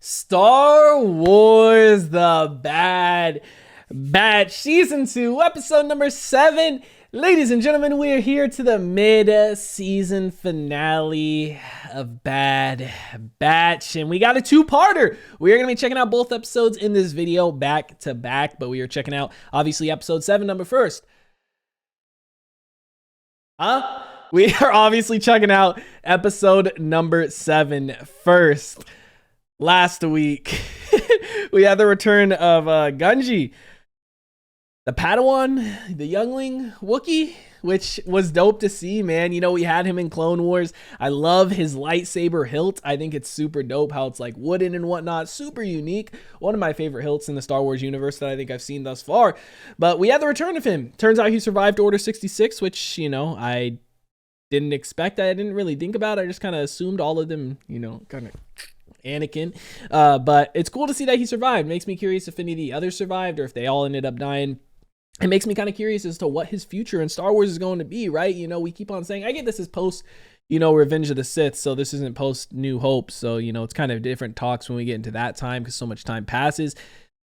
Star Wars The Bad Batch Season 2, Episode number 7. Ladies and gentlemen, we are here to the mid-season finale of Bad Batch, and we got a two-parter. We are going to be checking out both episodes in this video back to back, but we are checking out, obviously, Episode 7 number first. We are obviously checking out Episode number 7 first. Last week, we had the return of Gunji, the Padawan, the youngling Wookiee, which was dope to see, man. You know, we had him in Clone Wars. I love his lightsaber hilt. I think it's super dope how it's like wooden and whatnot. Super unique. One of my favorite hilts in the Star Wars universe that I think I've seen thus far. But we had the return of him. Turns out he survived Order 66, which, you know, I didn't expect. I didn't really think about. I just kind of assumed all of them, you know, kind of Anakin. But it's cool to see that he survived. Makes me curious if any of the others survived or if they all ended up dying. It makes me kind of curious as to what his future in Star Wars is going to be, right? You know, we keep on saying, I get this is post, you know, Revenge of the Sith, so this isn't post New Hope. So, you know, it's kind of different talks when we get into that time because so much time passes.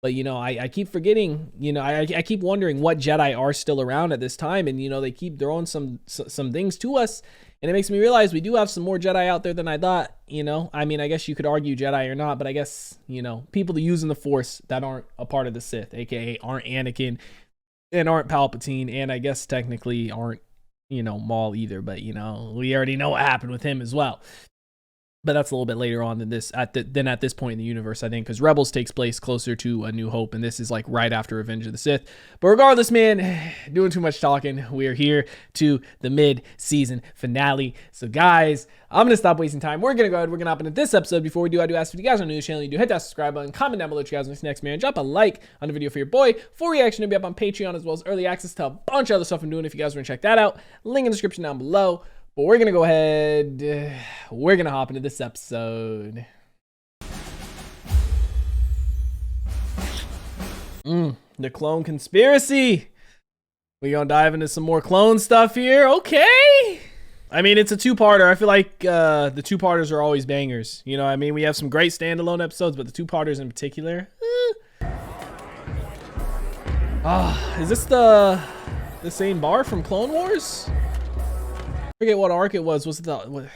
But, you know, I keep forgetting, you know, I keep wondering what Jedi are still around at this time. And, you know, they keep throwing some things to us. And it makes me realize we do have some more Jedi out there than I thought, you know. I mean, I guess you could argue Jedi or not, but I guess, you know, people using the Force that aren't a part of the Sith, aka aren't Anakin and aren't Palpatine, and I guess technically aren't, you know, Maul either. But, you know, we already know what happened with him as well. But that's a little bit later on than this at this point in the universe, I think, because Rebels takes place closer to A New Hope, and this is like right after Revenge of the Sith. But regardless, man, doing too much talking. We are here to the mid-season finale. So, guys, I'm gonna stop wasting time. We're gonna go ahead. We're gonna hop into this episode. Before we do, I do ask if you guys are new to the channel, you do hit that subscribe button, comment down below what you guys want next, man. Drop a like on the video for your boy. Full reaction to be up on Patreon, as well as early access to a bunch of other stuff I'm doing. If you guys want to check that out, link in the description down below. But we're going to go ahead, we're going to hop into this episode. The clone conspiracy. We going to dive into some more clone stuff here. Okay. I mean, it's a two-parter. I feel like the two-parters are always bangers. You know what I mean? We have some great standalone episodes, but the two-parters in particular. Is this the same bar from Clone Wars? I forget what arc it was. Was it the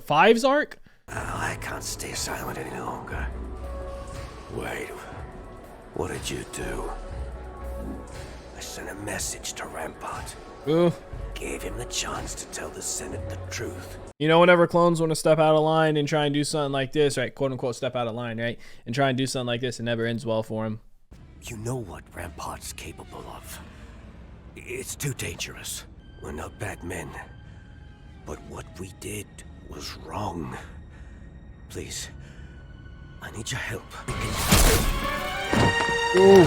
Fives arc? I can't stay silent any longer. Wait, what did you do? I sent a message to Rampart. Ooh. Gave him the chance to tell the Senate the truth. You know, whenever clones want to step out of line and try and do something like this, right? Quote unquote, step out of line, right? And try and do something like this, it never ends well for him. You know what Rampart's capable of. It's too dangerous. We're not bad men. But what we did was wrong. Please, I need your help. Ooh.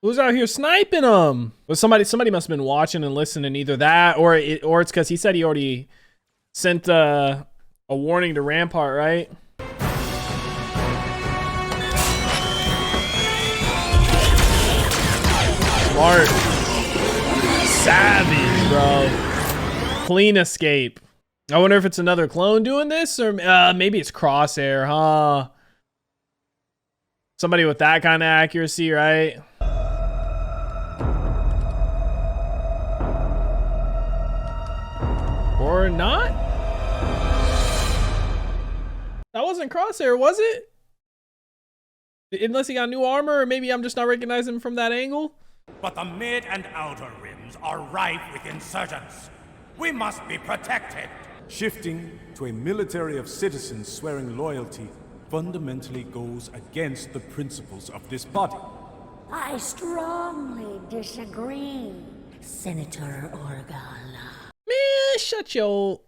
Who's out here sniping them? Well, somebody must have been watching and listening. Either that, or it's because he said he already sent a warning to Rampart, right? Smart. Savage, bro. Clean escape. I wonder if it's another clone doing this, or maybe it's Crosshair, huh? Somebody with that kind of accuracy, right? Or not? That wasn't Crosshair, was it? Unless he got new armor, or maybe I'm just not recognizing him from that angle. But the mid and outer rims are rife with insurgents. We must be protected. Shifting to a military of citizens swearing loyalty fundamentally goes against the principles of this body. I strongly disagree, Senator Organa. Man, shut your...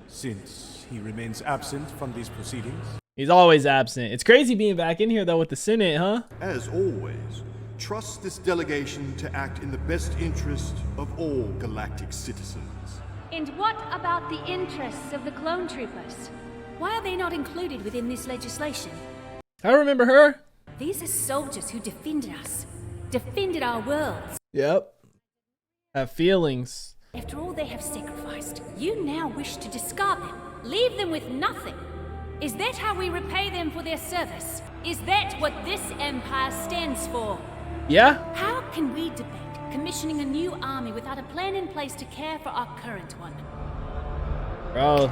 Since he remains absent from these proceedings. He's always absent. It's crazy being back in here, though, with the Senate, huh? As always, trust this delegation to act in the best interest of all galactic citizens. And what about the interests of the clone troopers? Why are they not included within this legislation? I remember her. These are soldiers who defended us, defended our worlds. Yep. Have feelings. After all they have sacrificed, you now wish to discard them, leave them with nothing. Is that how we repay them for their service? Is that what this empire stands for? Yeah? How can we debate commissioning a new army without a plan in place to care for our current one? Bro,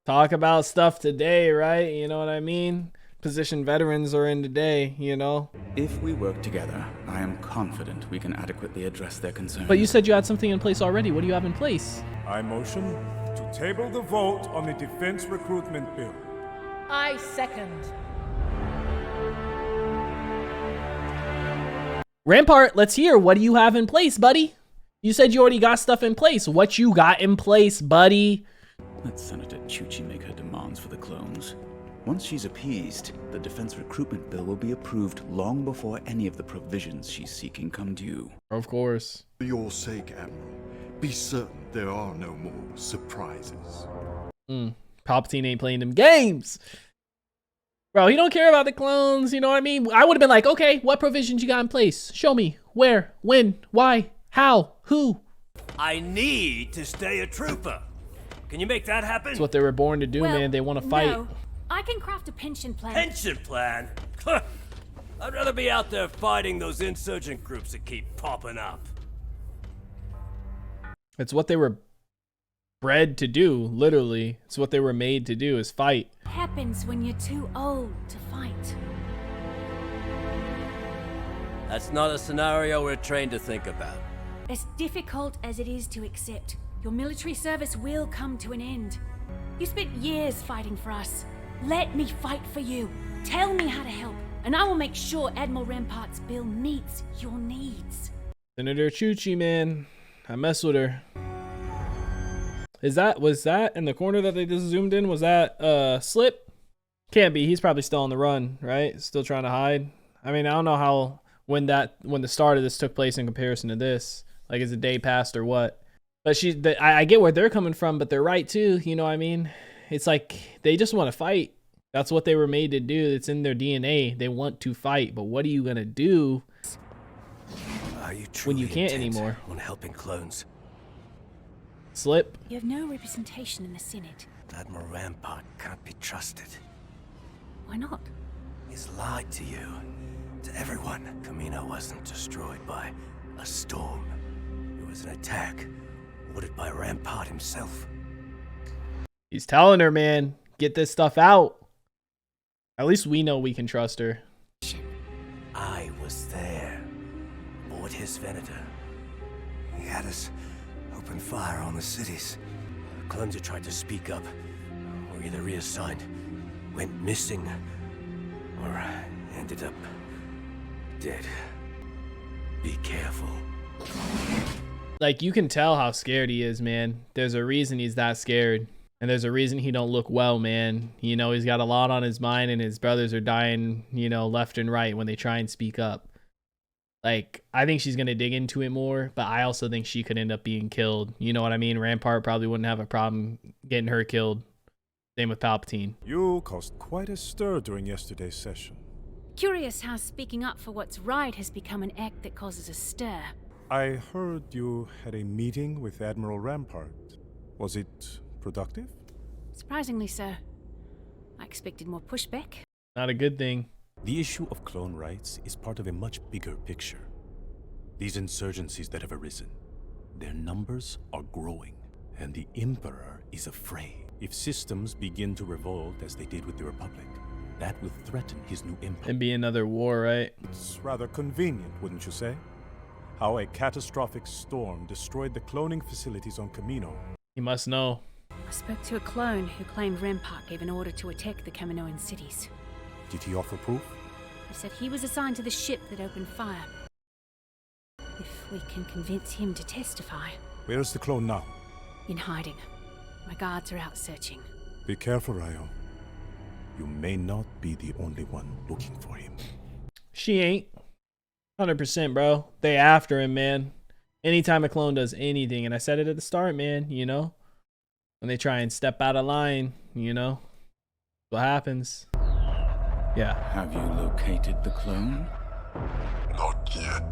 talk about stuff today, right? You know what I mean? Position veterans are in today, you know? If we work together, I am confident we can adequately address their concerns. But you said you had something in place already. What do you have in place? I motion to table the vote on the defense recruitment bill. I second. Rampart, let's hear. What do you have in place, buddy? You said you already got stuff in place. What you got in place, buddy? Let Senator Chuchi make her demands for the clones. Once she's appeased, the defense recruitment bill will be approved long before any of the provisions she's seeking come due. Of course. For your sake, Admiral, be certain there are no more surprises. Palpatine ain't playing them games. Bro, he don't care about the clones, you know what I mean? I would have been like, okay, what provisions you got in place? Show me. Where? When? Why? How? Who? I need to stay a trooper. Can you make that happen? That's what they were born to do, man. They want to fight. No. I can craft a pension plan. Pension plan? I'd rather be out there fighting those insurgent groups that keep popping up. It's what they were bred to do, literally. It's what they were made to do, is fight. Happens when you're too old to fight. That's not a scenario we're trained to think about. As difficult as it is to accept, your military service will come to an end. You spent years fighting for us. Let me fight for you. Tell me how to help, and I will make sure Admiral Rampart's bill meets your needs. Senator Chuchi, man. I mess with her. Was that in the corner that they just zoomed in? Was that Slip? Can't be. He's probably still on the run, right? Still trying to hide. I mean, I don't know how when the start of this took place in comparison to this. Like, is a day passed or what? But I get where they're coming from, but they're right too. You know what I mean? It's like they just want to fight. That's what they were made to do. It's in their DNA. They want to fight. But what are you gonna do when you can't anymore? On helping clones. Slip. You have no representation in the Senate. Admiral Rampart can't be trusted. Why not? He's lied to you, to everyone. Camino wasn't destroyed by a storm. It was an attack ordered by Rampart himself. He's telling her, man, get this stuff out. At least we know we can trust her. I was there, aboard his Venator. He had us open fire on the cities. The clones who tried to speak up were either reassigned, went missing, or ended up dead. Be careful. Like, you can tell how scared he is, man. There's a reason he's that scared. And there's a reason he don't look well, man. You know, he's got a lot on his mind, and his brothers are dying, you know, left and right when they try and speak up. Like, I think she's going to dig into it more, but I also think she could end up being killed. You know what I mean? Rampart probably wouldn't have a problem getting her killed. Same with Palpatine. You caused quite a stir during yesterday's session. Curious how speaking up for what's right has become an act that causes a stir. I heard you had a meeting with Admiral Rampart. Was it productive? Surprisingly, sir. I expected more pushback. Not a good thing. The issue of clone rights is part of a much bigger picture. These insurgencies that have arisen, their numbers are growing, and the Emperor is afraid. If systems begin to revolt as they did with the Republic, that will threaten his new empire. And be another war, right? It's rather convenient, wouldn't you say? How a catastrophic storm destroyed the cloning facilities on Camino. He must know. I spoke to a clone who claimed Rampart gave an order to attack the Kaminoan cities. Did he offer proof? He said he was assigned to the ship that opened fire. If we can convince him to testify. Where is the clone now? In hiding. My guards are out searching. Be careful, Ryo. You may not be the only one looking for him. She ain't. 100%, bro. They after him, man. Anytime a clone does anything, and I said it at the start, man, you know? When they try and step out of line, you know? What happens? Yeah. Have you located the clone? Not yet,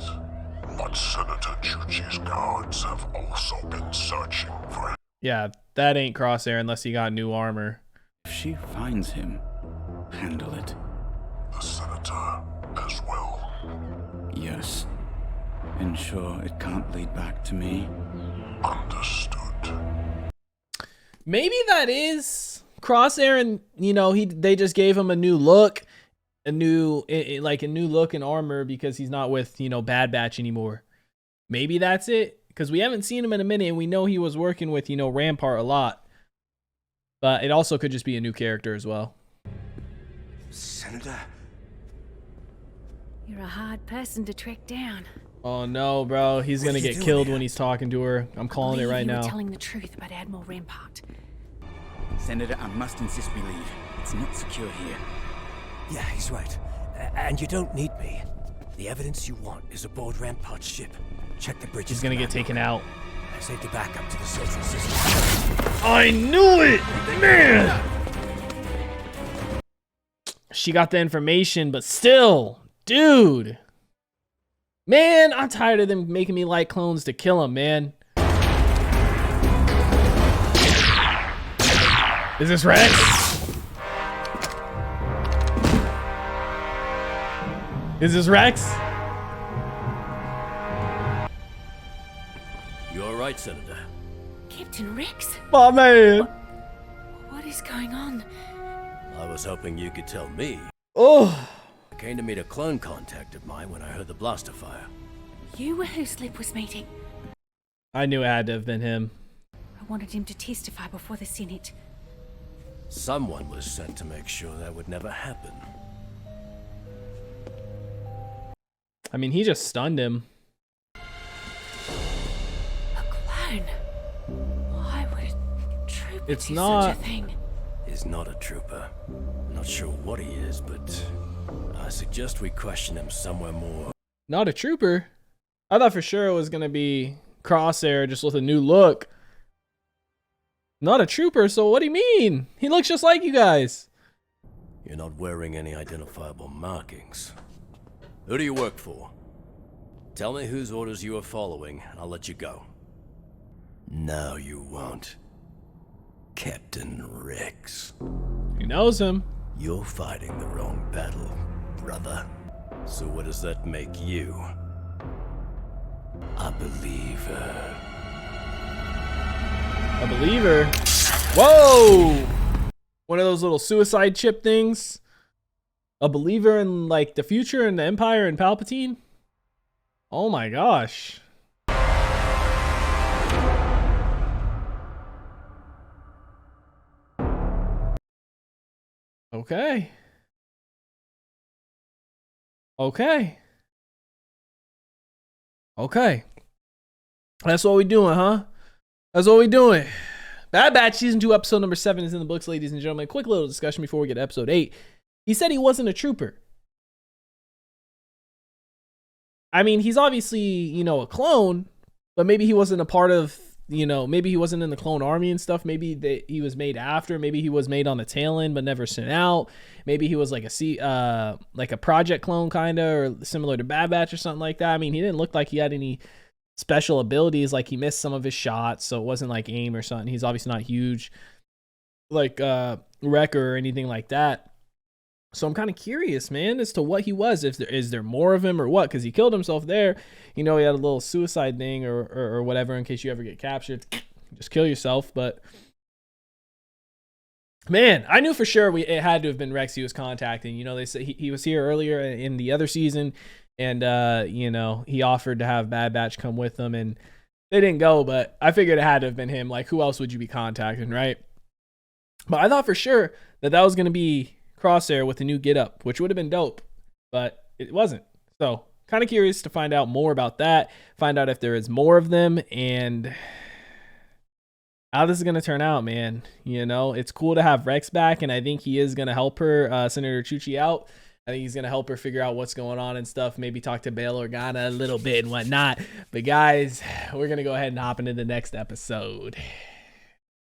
but Senator Chuchi's guards have also been searching for him. Yeah, that ain't Crosshair unless he got new armor. If she finds him, handle it. The Senator as well. Yes. Ensure it can't lead back to me. Understood. Maybe that is Crosshair, and you know, they just gave him a new look, a new look and armor because he's not with, you know, Bad Batch anymore. Maybe that's it, because we haven't seen him in a minute, and we know he was working with, you know, Rampart a lot. But it also could just be a new character as well. Senator? You're a hard person to track down. Oh no, bro. He's gonna get killed when he's talking to her. I'm calling it right now. You were telling the truth about Admiral Rampart. Senator, I must insist we leave. It's not secure here. Yeah, he's right. And you don't need me. The evidence you want is aboard Rampart's ship. Check the bridges. He's gonna get taken out. I saved a backup to the central system. I knew it! Man! She got the information, but still, dude. Man, I'm tired of them making me like clones to kill him, man. Is this Rex? Is this Rex? You all right, Senator? Captain Rex? My man. What is going on? I was hoping you could tell me. Oh. I came to meet a clone contact of mine when I heard the blaster fire. You were who Slip was meeting. I knew it had to have been him. I wanted him to testify before the Senate. Someone was sent to make sure that would never happen. I mean, he just stunned him. A clone? Why would a trooper do such a thing? He's not a trooper. I'm not sure what he is, but I suggest we question him somewhere more. Not a trooper? I thought for sure it was going to be Crosshair just with a new look. Not a trooper, so what do you mean? He looks just like you guys. You're not wearing any identifiable markings. Who do you work for? Tell me whose orders you are following, and I'll let you go. No, you won't. Captain Rex. He knows him. You're fighting the wrong battle, brother. So what does that make you? A believer. A believer? Whoa! One of those little suicide chip things? A believer in, like, the future and the Empire and Palpatine? Oh my gosh. Okay. Okay. Okay. That's what we doing, huh? That's what we doing. Bad Batch Season 2, Episode number 7 is in the books, ladies and gentlemen. Quick little discussion before we get to Episode 8. He said he wasn't a trooper. I mean, he's obviously, you know, a clone, but maybe he wasn't a part of, you know, maybe he wasn't in the clone army and stuff. Maybe he was made after. Maybe he was made on the tail end but never sent out. Maybe he was like a project clone kind of, or similar to Bad Batch or something like that. I mean, he didn't look like he had any special abilities, like he missed some of his shots, so it wasn't like aim or something. He's obviously not huge like Wrecker or anything like that. So I'm kind of curious, man, as to what he was. If is there more of him or what? Because he killed himself there. You know, he had a little suicide thing or whatever in case you ever get captured. Just kill yourself. But man, I knew for sure it had to have been Rex he was contacting. You know, they said he was here earlier in the other season, and you know, he offered to have Bad Batch come with them, and they didn't go. But I figured it had to have been him. Like, who else would you be contacting, right? But I thought for sure that was going to be Crosshair with a new get up, which would have been dope, but it wasn't. So kind of curious to find out more about that, find out if there is more of them and how this is going to turn out, man. You know, it's cool to have Rex back, and I think he is going to help her, Senator Chuchi, out. I think he's going to help her figure out what's going on and stuff, maybe talk to Bail Organa a little bit and whatnot. But guys, we're going to go ahead and hop into the next episode.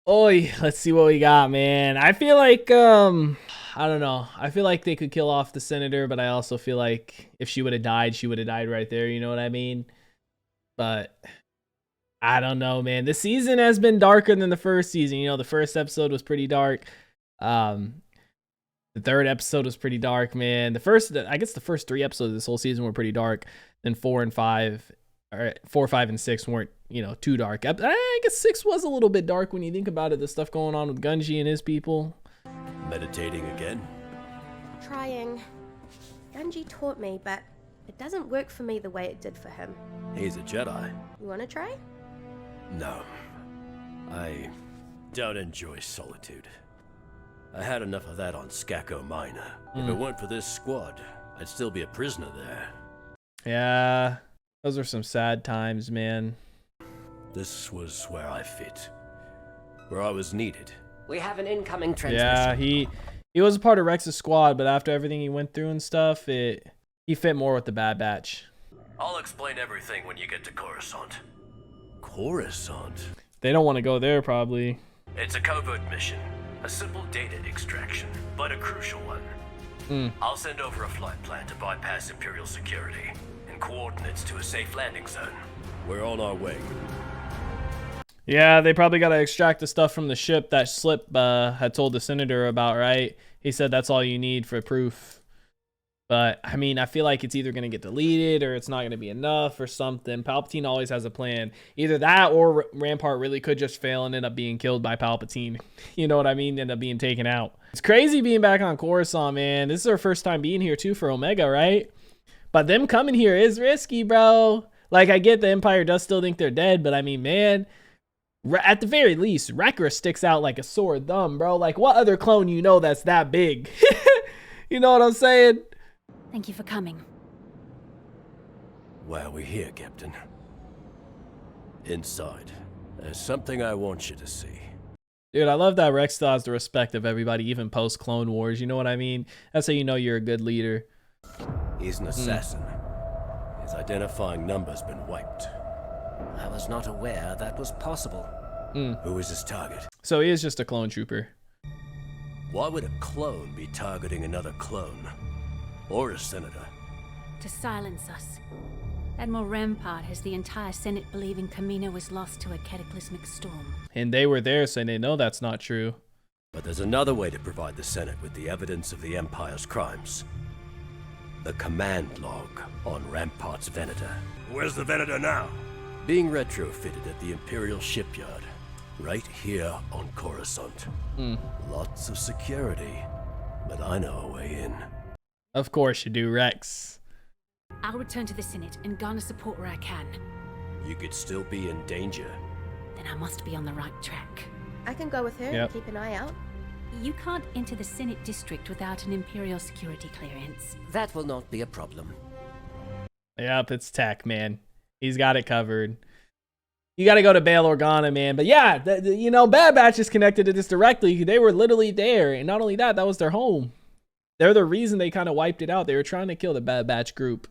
Oi, let's see what we got, man. I feel like, I don't know. I feel like they could kill off the senator, but I also feel like if she would have died, she would have died right there. You know what I mean? But I don't know, man. The season has been darker than the first season. You know, the first episode was pretty dark. The third episode was pretty dark, man. I guess the first 3 episodes of this whole season were pretty dark. Then 4 and 5, or 4, 5, and 6 weren't, too dark. I guess 6 was a little bit dark when you think about it. The stuff going on with Gunji and his people. Meditating again? Trying. Gunji taught me, but it doesn't work for me the way it did for him. He's a Jedi. You want to try? No. I don't enjoy solitude. I had enough of that on Skako Minor. If it weren't for this squad, I'd still be a prisoner there. Yeah, those are some sad times, man. This was where I fit. Where I was needed. We have an incoming transmission. Yeah, he was a part of Rex's squad, but after everything he went through and stuff, he fit more with the Bad Batch. I'll explain everything when you get to Coruscant. Coruscant? They don't want to go there, probably. It's a covert mission. A simple data extraction, but a crucial one. I'll send over a flight plan to bypass Imperial security and coordinates to a safe landing zone. We're on our way. Yeah, they probably got to extract the stuff from the ship that Slip had told the Senator about, right? He said that's all you need for proof. But, I mean, I feel like it's either going to get deleted or it's not going to be enough or something. Palpatine always has a plan. Either that or Rampart really could just fail and end up being killed by Palpatine. You know what I mean? End up being taken out. It's crazy being back on Coruscant, man. This is our first time being here, too, for Omega, right? But them coming here is risky, bro. Like, I get the Empire does still think they're dead, but I mean, man, at the very least, Wrecker sticks out like a sore thumb, bro. Like, what other clone you know that's that big? You know what I'm saying? Thank you for coming. Why are we here, Captain? Inside. There's something I want you to see. Dude, I love that Rex still has the respect of everybody, even post-Clone Wars. You know what I mean? That's how you know you're a good leader. He's an assassin. His identifying number's been wiped. I was not aware that was possible. Who is his target? So he is just a clone trooper. Why would a clone be targeting another clone? Or a senator? To silence us. Admiral Rampart has the entire Senate believing Kamino was lost to a cataclysmic storm. And they were there, so they know that's not true. But there's another way to provide the Senate with the evidence of the Empire's crimes. The command log on Rampart's Venator. Where's the Venator now? Being retrofitted at the Imperial shipyard. Right here on Coruscant. Lots of security, but I know a way in. Of course you do, Rex. I'll return to the Senate and garner support where I can. You could still be in danger. Then I must be on the right track. I can go with her and keep an eye out. You can't enter the Senate district without an Imperial security clearance. That will not be a problem. Yep, it's Tech, man. He's got it covered. You got to go to Bail Organa, man. But yeah, Bad Batch is connected to this directly. They were literally there. And not only that, that was their home. They're the reason they kind of wiped it out. They were trying to kill the Bad Batch group.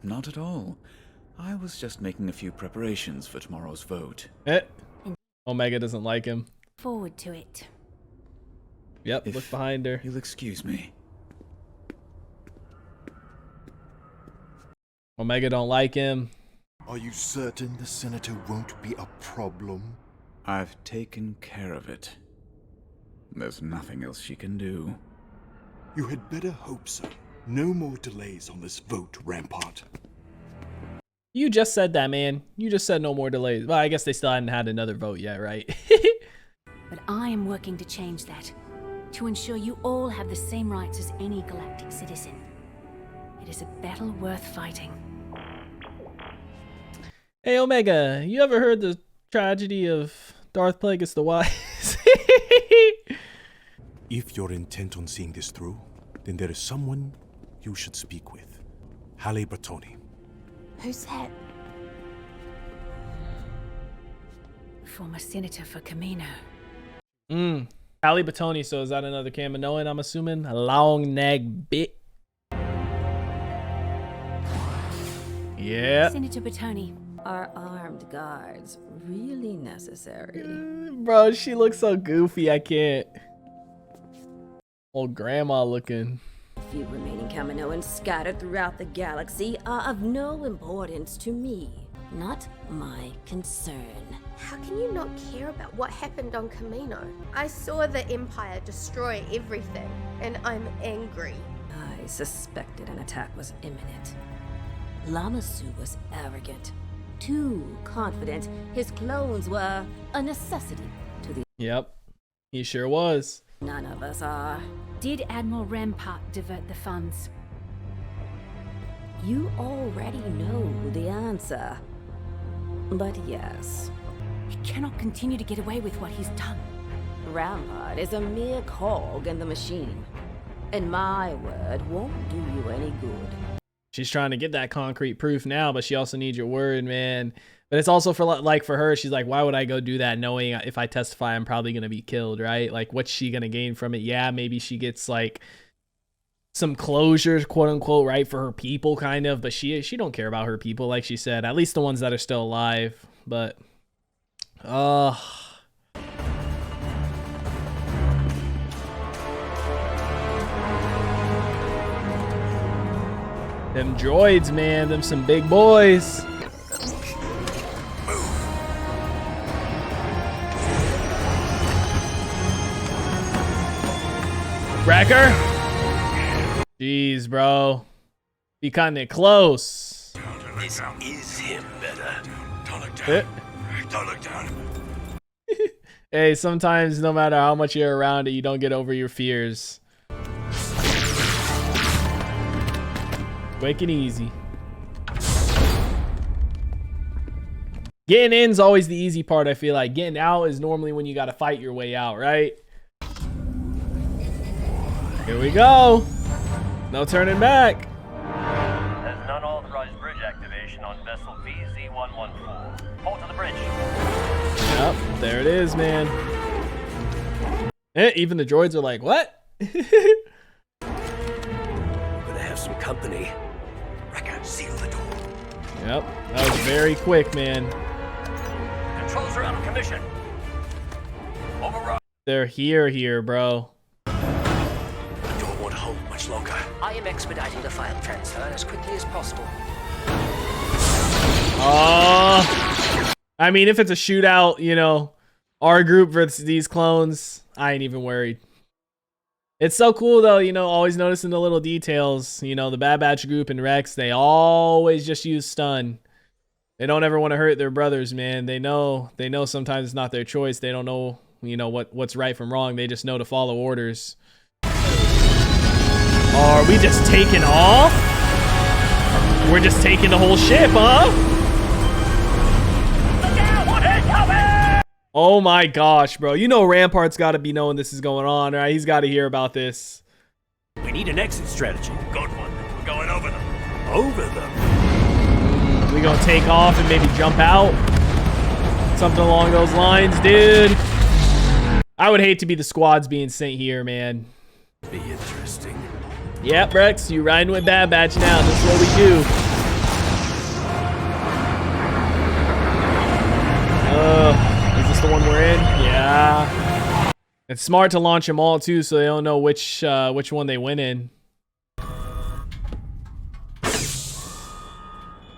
Not at all. I was just making a few preparations for tomorrow's vote. Omega doesn't like him. Forward to it. Yep, look behind her. You'll excuse me. Omega don't like him. Are you certain the Senator won't be a problem? I've taken care of it. There's nothing else she can do. You had better hope so. No more delays on this vote, Rampart. You just said that, man. You just said no more delays. Well, I guess they still hadn't had another vote yet, right? But I am working to change that. To ensure you all have the same rights as any galactic citizen. It is a battle worth fighting. Hey, Omega, you ever heard the tragedy of Darth Plagueis the Wise? If you're intent on seeing this through, then there is someone you should speak with. Halle Bertoni. Who's that? Former senator for Kamino. Halle Bertoni, so is that another Kaminoan, I'm assuming? A long neck bit. Yeah. Senator Bertoni. Are armed guards really necessary? Bro, she looks so goofy, I can't. Old grandma looking. A few remaining Kaminoans scattered throughout the galaxy are of no importance to me. not my concern. How can you not care about what happened on Camino? I saw the Empire destroy everything, and I'm angry. I suspected an attack was imminent. Lamasu was arrogant, too confident his clones were a necessity to the... Yep, he sure was. None of us are. Did Admiral Rampart divert the funds? You already know the answer. But yes. He cannot continue to get away with what he's done. Rampart is a mere cog in the machine. And my word won't do you any good. She's trying to get that concrete proof now, but she also needs your word, man. But it's also for like for her, she's like, why would I go do that knowing if I testify, I'm probably going to be killed, right? Like, what's she going to gain from it? Yeah, maybe she gets like some closure, quote unquote, right, for her people, kind of. But she don't care about her people, like she said, at least the ones that are still alive. But, them droids, man, them some big boys. Wrecker? Jeez, bro. Be kind of close. This is him better. Don't look Eh. down. Don't look down. Hey, sometimes no matter how much you're around it, you don't get over your fears. Quick and easy. Getting in's always the easy part, I feel like. Getting out is normally when you gotta fight your way out, right? Here we go. No turning back. There's an unauthorized bridge activation on vessel VZ-114. Hold to the bridge. Yep, there it is, man. Even the droids are like, what? We're gonna have some company. Wrecker, seal the door. Yep, that was very quick, man. Controls are out of commission. Override. They're here, bro. The door won't hold much longer. I am expediting the file transfer as quickly as possible. I mean, if it's a shootout, you know, our group versus these clones, I ain't even worried. It's so cool, though, you know, always noticing the little details. You know, the Bad Batch group and Rex, they always just use stun. They don't ever want to hurt their brothers, man. They know sometimes it's not their choice. They don't know, you know, what's right from wrong. They just know to follow orders. Are we just taking off? We're just taking the whole ship, huh? Oh my gosh, bro. You know Rampart's got to be knowing this is going on, right? He's got to hear about this. We need an exit strategy. Good one. We're going over them. Over them. We gonna take off and maybe jump out? Something along those lines, dude. I would hate to be the squads being sent here, man. Be interesting. Yep, Rex, you riding with Bad Batch now. This is what we do. Is this the one we're in? Yeah. It's smart to launch them all too, so they don't know which one they went in.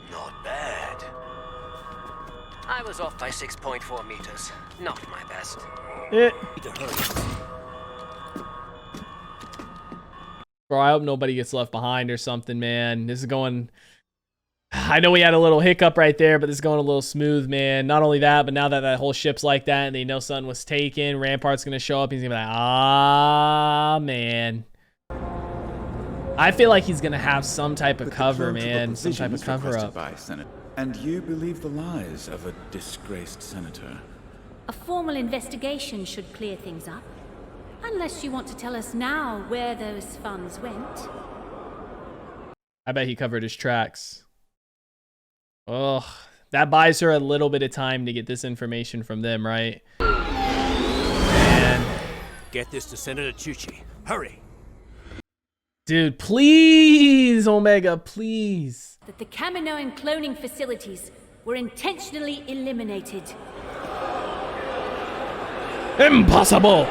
Not bad. I was off by 6.4 meters. Not my best. Bro, I hope nobody gets left behind or something, man. This is going... I know we had a little hiccup right there, but this is going a little smooth, man. Not only that, but now that that whole ship's like that and they know something was taken, Rampart's going to show up. He's going to be like, ah, man. I feel like he's going to have some type of cover, man. Some type of cover up. And you believe the lies of a disgraced senator? A formal investigation should clear things up. Unless you want to tell us now where those funds went. I bet he covered his tracks. Oh, that buys her a little bit of time to get this information from them, right? Man. Get this to Senator Chuchi. Hurry. Dude, please, Omega, please. That the Kaminoan cloning facilities were intentionally eliminated. Impossible.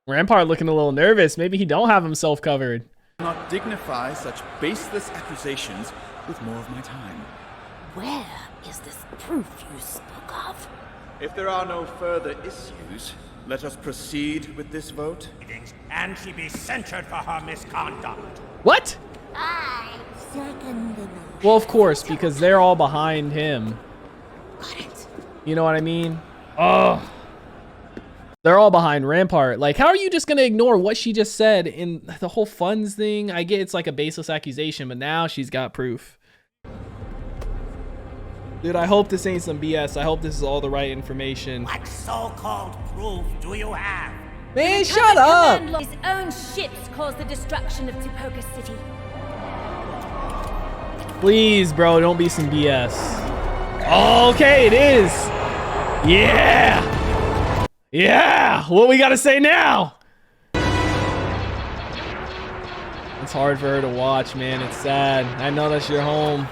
Rampart looking a little nervous. Maybe he don't have himself covered. Not dignify such baseless accusations with more of my time. Where is this proof you spoke of? If there are no further issues, let us proceed with this vote. And she be censured for her misconduct. What? I second the motion. Well, of course, because they're all behind him. Got it. You know what I mean? Oh. They're all behind Rampart. Like, how are you just going to ignore what she just said in the whole funds thing? I get it's like a baseless accusation, but now she's got proof. Dude, I hope this ain't some BS. I hope this is all the right information. What so-called proof do you have? Man, shut up! His own ships caused the destruction of Tipoca City. Please, bro, don't be some BS. Okay, it is. Yeah! Yeah! What we gotta say now? It's hard for her to watch, man. It's sad. I know that's your home.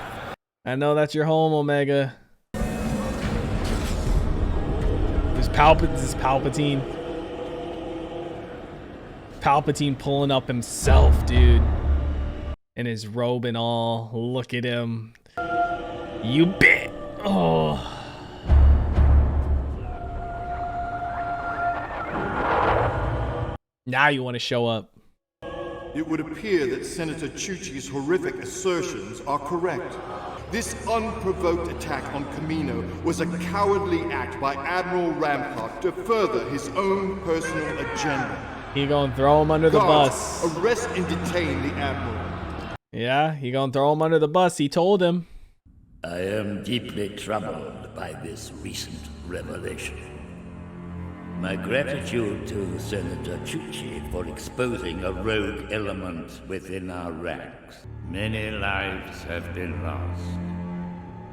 I know that's your home, Omega. This is Palpatine. Palpatine pulling up himself, dude. In his robe and all. Look at him. You bit. Oh. Now you want to show up. It would appear that Senator Chuchi's horrific assertions are correct. This unprovoked attack on Camino was a cowardly act by Admiral Rampart to further his own personal agenda. He gonna throw him under the bus. Arrest and detain the Admiral. Yeah, he gonna throw him under the bus. He told him. I am deeply troubled by this recent revelation. My gratitude to Senator Chuchi for exposing a rogue element within our ranks. Many lives have been lost.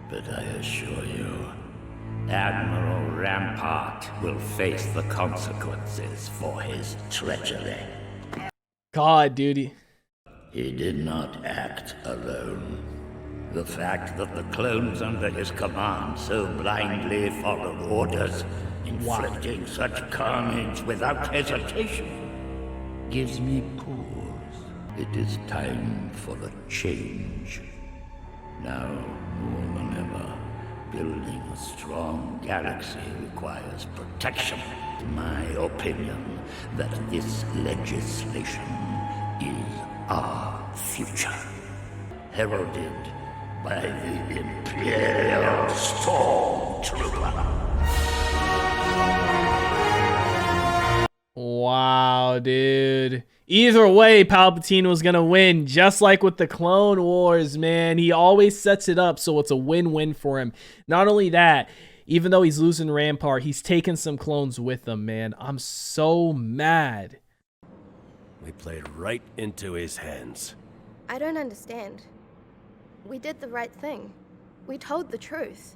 But I assure you, Admiral Rampart will face the consequences for his treachery. God, dude. He did not act alone. The fact that the clones under his command so blindly followed orders, inflicting such carnage without hesitation, gives me pause. It is time for a change. Now, more than ever, building a strong galaxy requires protection. My opinion that this legislation is our future, heralded by the Imperial Stormtrooper. Wow, dude. Either way, Palpatine was gonna win, just like with the Clone Wars, man. He always sets it up so it's a win-win for him. Not only that, even though he's losing Rampart, he's taking some clones with him, man. I'm so mad. We played right into his hands. I don't understand. We did the right thing. We told the truth.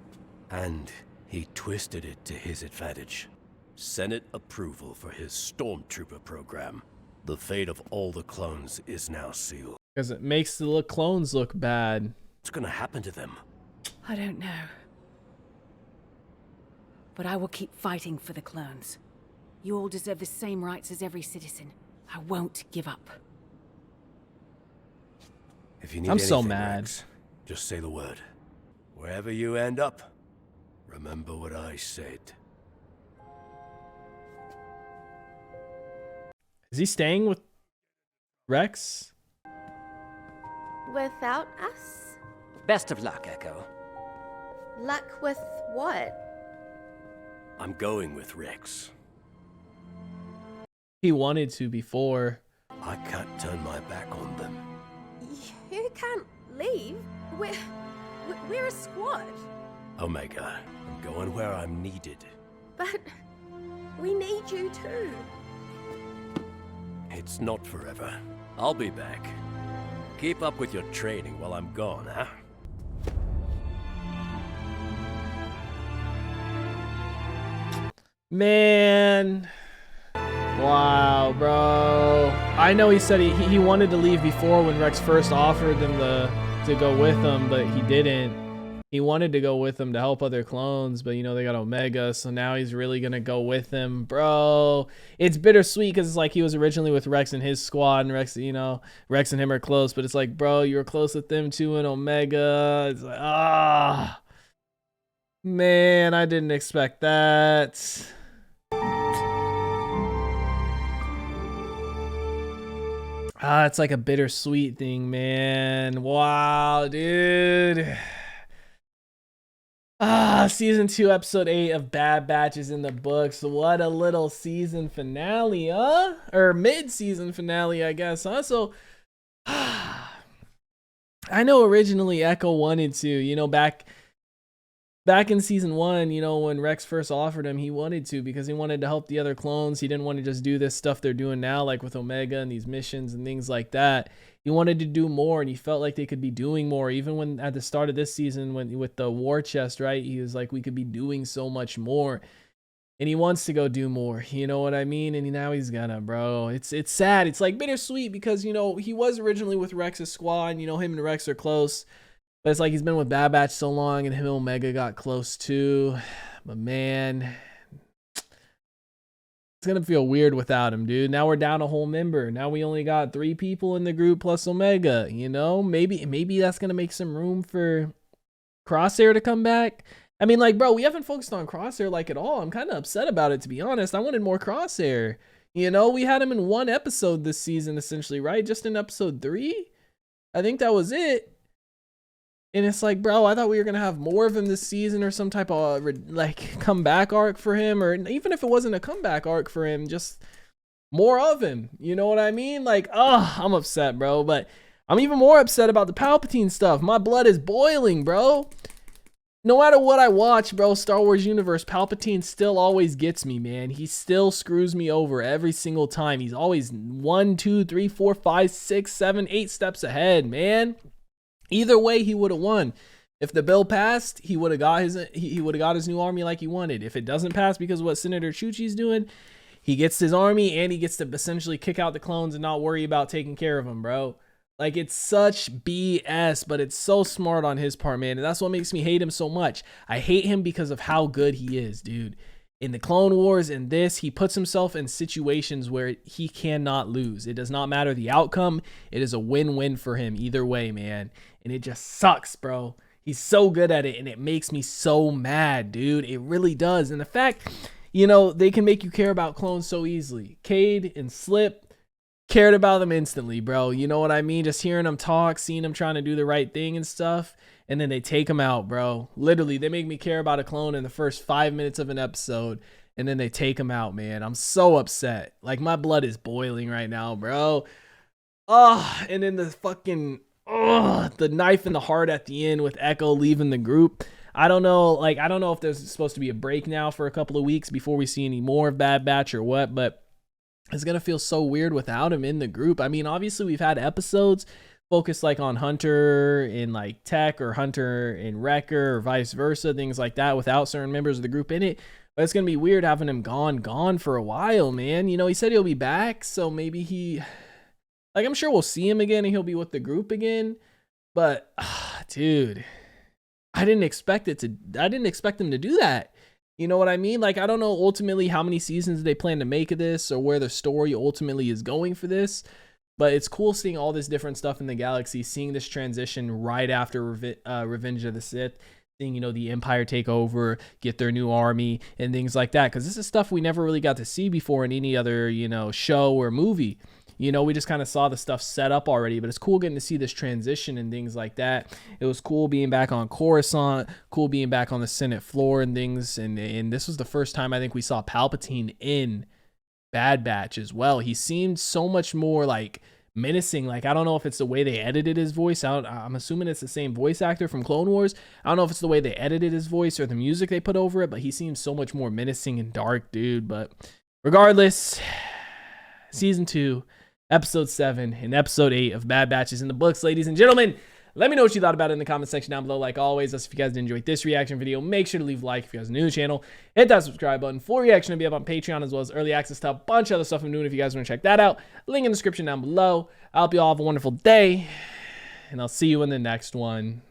And he twisted it to his advantage. Senate approval for his Stormtrooper program. The fate of all the clones is now sealed. Because it makes the clones look bad. What's gonna happen to them? I don't know. But I will keep fighting for the clones. You all deserve the same rights as every citizen. I won't give up. If you need I'm so anything, mad. Rex, just say the word. Wherever you end up, remember what I said. Is he staying with Rex? Without us? Best of luck, Echo. Luck with what? I'm going with Rex. He wanted to before. I can't turn my back on them. You can't leave. We're a squad. Omega, I'm going where I'm needed. But we need you too. It's not forever. I'll be back. Keep up with your training while I'm gone, huh? Man. Wow, bro. I know he said he wanted to leave before when Rex first offered him to go with him, but he didn't. he wanted to go with them to help other clones, but you know, they got Omega, so now he's really gonna go with them, bro. It's bittersweet because it's like he was originally with Rex and his squad, and Rex, you know, Rex and him are close, but it's like, bro, you were close with them too in Omega. It's like, man, I didn't expect that. It's like a bittersweet thing, man. Wow, dude. Season 2, episode 8 of Bad Batch is in the books. What a little season finale, huh? Or mid-season finale, I guess, huh? So, I know originally Echo wanted to, you know, back in season 1, you know, when Rex first offered him, he wanted to because he wanted to help the other clones. He didn't want to just do this stuff they're doing now, like with Omega and these missions and things like that. He wanted to do more, and he felt like they could be doing more. Even when at the start of this season, when with the war chest, right? He was like, we could be doing so much more, and he wants to go do more. You know what I mean? And now he's gonna, bro. It's sad. It's like bittersweet because, you know, he was originally with Rex's squad. And, you know, him and Rex are close, but it's like he's been with Bad Batch so long, and him and Omega got close too. But man, it's gonna feel weird without him, dude. Now we're down a whole member. Now we only got 3 people in the group plus Omega. You know, maybe that's gonna make some room for Crosshair to come back. I mean, like, bro, we haven't focused on Crosshair like at all. I'm kind of upset about it, to be honest. I wanted more Crosshair. You know, we had him in 1 episode this season, essentially, right? Just in episode 3. I think that was it. And it's like, bro, I thought we were going to have more of him this season, or some type of like comeback arc for him, or even if it wasn't a comeback arc for him, just more of him. You know what I mean? Like, I'm upset, bro. But I'm even more upset about the Palpatine stuff. My blood is boiling, bro. No matter what I watch, bro, Star Wars universe, Palpatine still always gets me, man. He still screws me over every single time. He's always 1, 2, 3, 4, 5, 6, 7, 8 steps ahead, man. Either way, he would have won. If the bill passed, he would have got his new army like he wanted. If it doesn't pass because of what Senator Chuchi's doing, he gets his army and he gets to essentially kick out the clones and not worry about taking care of them, bro. Like, it's such BS, but it's so smart on his part, man. And that's what makes me hate him so much. I hate him because of how good he is, dude. In the Clone Wars and this, he puts himself in situations where he cannot lose. It does not matter the outcome. It is a win-win for him either way, man. And it just sucks, bro. He's so good at it, and it makes me so mad, dude. It really does. And the fact, you know, they can make you care about clones so easily. Cade and Slip, cared about them instantly, bro. You know what I mean? Just hearing them talk, seeing them trying to do the right thing and stuff. And then they take them out, bro. Literally, they make me care about a clone in the first 5 minutes of an episode. And then they take them out, man. I'm so upset. Like, my blood is boiling right now, bro. And then the fucking, the knife in the heart at the end with Echo leaving the group. I don't know if there's supposed to be a break now for a couple of weeks before we see any more of Bad Batch or what, but it's going to feel so weird without him in the group. I mean, obviously we've had episodes focused like on Hunter in like Tech, or Hunter in Wrecker, or vice versa, things like that, without certain members of the group in it. But it's going to be weird having him gone for a while, man. You know, he said he'll be back, so maybe I'm sure we'll see him again and he'll be with the group again. But, dude, I didn't expect him to do that. You know what I mean? Like, I don't know ultimately how many seasons they plan to make of this, or where the story ultimately is going for this. But it's cool seeing all this different stuff in the galaxy, seeing this transition right after Revenge of the Sith, seeing, you know, the Empire take over, get their new army, and things like that. Because this is stuff we never really got to see before in any other, you know, show or movie. You know, we just kind of saw the stuff set up already, but it's cool getting to see this transition and things like that. It was cool being back on Coruscant, cool being back on the Senate floor and things. And this was the first time I think we saw Palpatine in Bad Batch as well. He seemed so much more like menacing. Like, I don't know if it's the way they edited his voice out. I'm assuming it's the same voice actor from Clone Wars. I don't know if it's the way they edited his voice or the music they put over it, but he seems so much more menacing and dark, dude. But regardless, season 2, episode 7 and episode 8 of Bad Batch is in the books, ladies and gentlemen. Let me know what you thought about it in the comment section down below. Like always, if you guys enjoyed this reaction video, make sure to leave a like. If you guys are new to the channel, hit that subscribe button. Full reaction will be up on Patreon, as well as early access to a bunch of other stuff I'm doing if you guys want to check that out. Link in the description down below. I hope you all have a wonderful day, and I'll see you in the next one.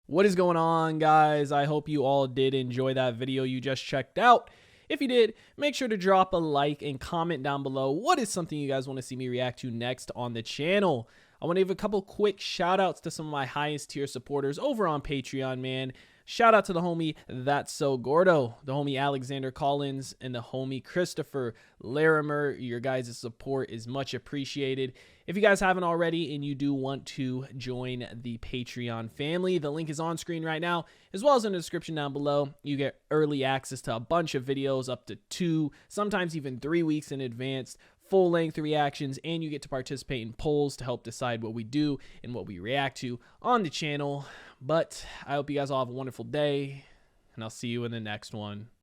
What is going on, guys? I hope you all did enjoy that video you just checked out. If you did, make sure to drop a like and comment down below what is something you guys want to see me react to next on the channel. I want to give a couple quick shout outs to some of my highest tier supporters over on Patreon, man. Shout out to the homie That's So Gordo, the homie Alexander Collins, and the homie Christopher Larimer. Your guys' support is much appreciated. If you guys haven't already and you do want to join the Patreon family, the link is on screen right now, as well as in the description down below. You get early access to a bunch of videos up to 2, sometimes even 3 weeks in advance, full-length reactions, and you get to participate in polls to help decide what we do and what we react to on the channel. But I hope you guys all have a wonderful day, and I'll see you in the next one.